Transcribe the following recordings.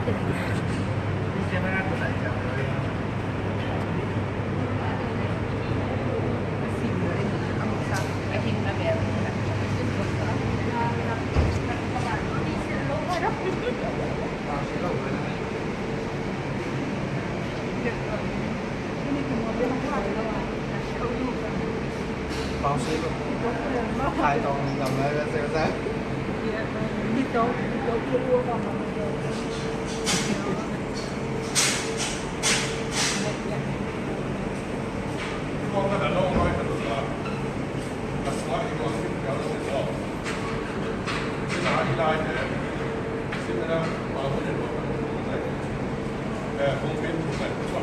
Bao xếp hai tông tầm lại là sao sao? Đi đâu chưa mua vào mà không có đâu nói thật là smart thì có cái kéo nó sẽ tốt. Cái nào đi lại thì xin ra bảo vệ được này. Không biết không phải không phải.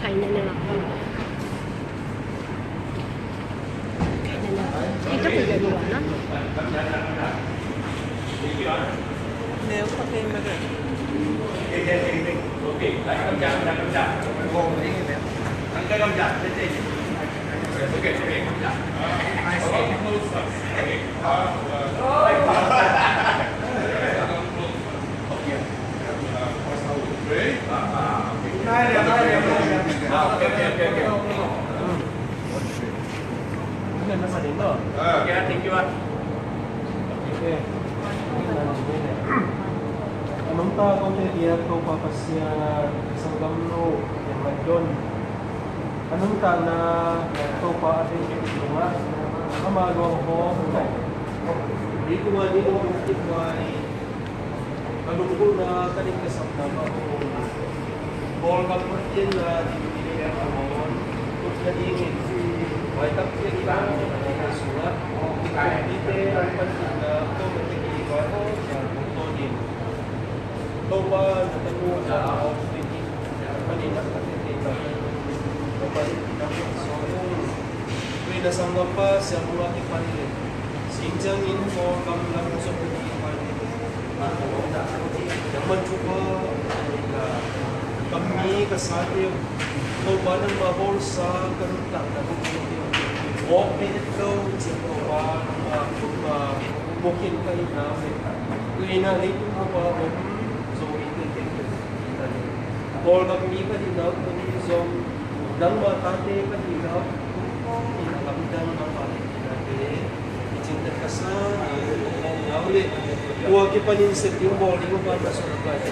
Kainan na lang. Ito pinagawa na. Nếu có thêm mà được. Ok, lại cầm chặt. Gồm đi cái Ăn cái cầm chặt, thế gì? Ok, cầm chặt. Cái nó sẽ đến rồi. Ok, tính chưa? Ok. Anumta kung tiyak ko papasya sa gamno ng Ngaih Anumta na ito pa ating itunga amagawang ko dito nga dito ay kalungko na kaning kasama na Bol kapatid na dinilihan ako kung nadingin ay tapos lang ang sulat dito ang pansin na ito magkikita ko sa butonin Toba natagpuan sa Australia kanina nakikita kapatid namin so kung nasangga pa sa mga ipanilin sinjangin ko kamlang sa mga ipanilin naman chupa kami kasati Toba ng mabol sa karutang na walk minute go sa Toba bukin kayo namin kung inalito mo pa Bol kami pa din daw kung isong dang matate pa din daw inakamdang ng palitin icinta ka sa ulit huwag pa din sa yung bol di mo pa nasunod ka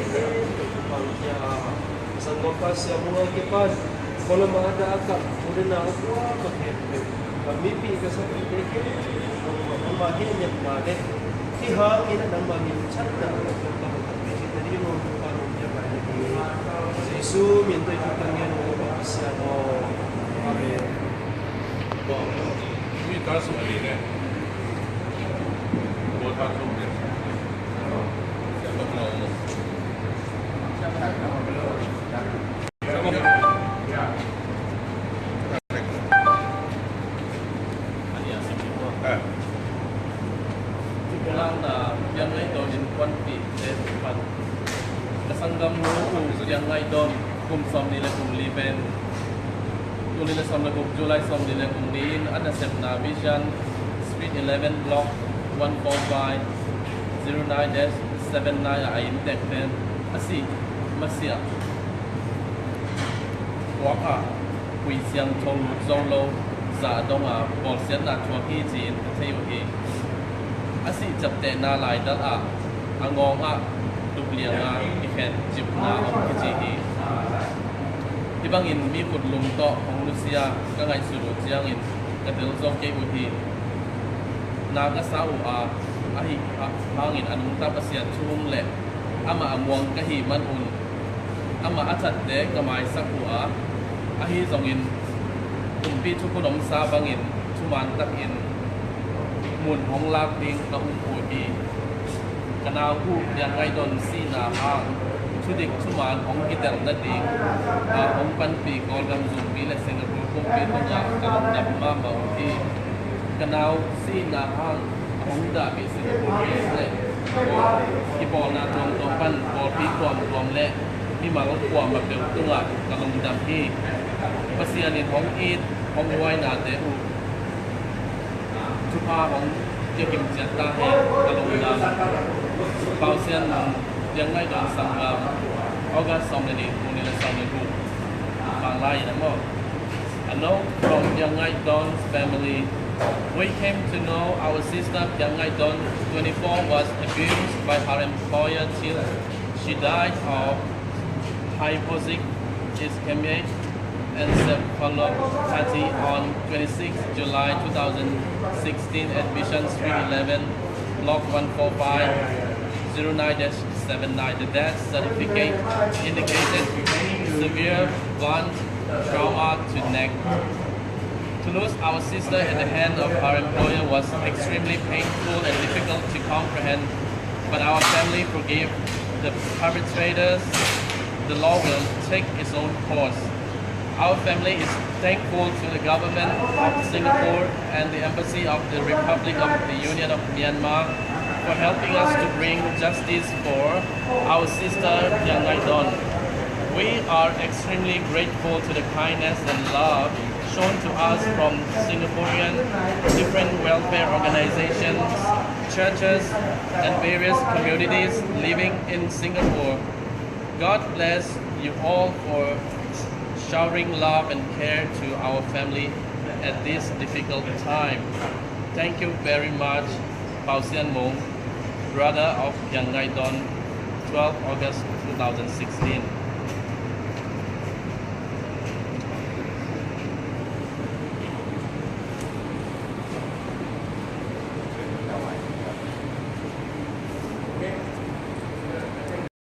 sa wakas sa mga kipad wala mga daaka muna na ako kami pi ka sa pitik ang magin niya malit hiha ina ng magin chat na hindi mo parang niya Isu minta juga yang berbisa no, amin. Bon, ini tahu semua ini. Buat apa semua? Siapa belum? Yang Ngaih Don in quantity dan Sanggam Nu Piang Ngaih Don kum som nila kum liben tulila som na kum July som nila kum niin nasem na vision street 11 block 145 09-79 ayin tekten asi masia puak kui siang chong zong lo za dong bol sian na chua ki jin theu hi asi japte na lai dal angong Luang ikan jipna om kecihi. Dibangin mi kut lum to ong Rusia kangai suru jiangin kadel zong ke uhi. Naga sau ahi hangin anung tapasian chung le ama amwang kahi manun ama acat de kamai saku ahi zongin umpi tukunom sabangin cuman takin mun hong lak ding na uhi. Kanahu yang Ngaih Don si na sudik cuman ong kita nading ong panpi kolgam Zomi le Singapore kumpi tunga kalong dabma mauti kanahu si na ong dabi Singapore le ที่บอกนาทวงตัวปั้นบอกพี่ความรวมและที่มาก็ความแบบเดียวตัวกำลังดำที่ภาษีในท้องอีทท้องไว้นาเตอุชุภาของเกี่ยวกับเจ้าตาให้กำลังดำเบาเสียนยังไม่โดนสั่งเอาการสอบในนี้ตรงนี้เราสอบในรูปบางรายนะมั้ง I know from Piang Ngaih Don's family, we came to know our sister Piang Ngaih Don, 24, was abused by her employer till she died of hypoxic ischemic encephalopathy on 26 July 2016 at Mission Street 11, Block 145-09-79. The death certificate indicated severe blunt trauma to neck. To lose our sister at the hand of our employer was extremely painful and difficult to comprehend, but our family forgave the perpetrators. The law will take its own course. Our family is thankful to the government of Singapore and the Embassy of the Republic of the Union of Myanmar for helping us to bring justice for our sister Piang Ngaih Don. We are extremely grateful to the kindness and love shown to us from Singaporean different welfare organizations, churches, and various communities living in Singapore. God bless you all for showering love and care to our family at this difficult time. Thank you very much, Pao Sian Mong, brother of Piang Ngaih Don, 12 August 2016.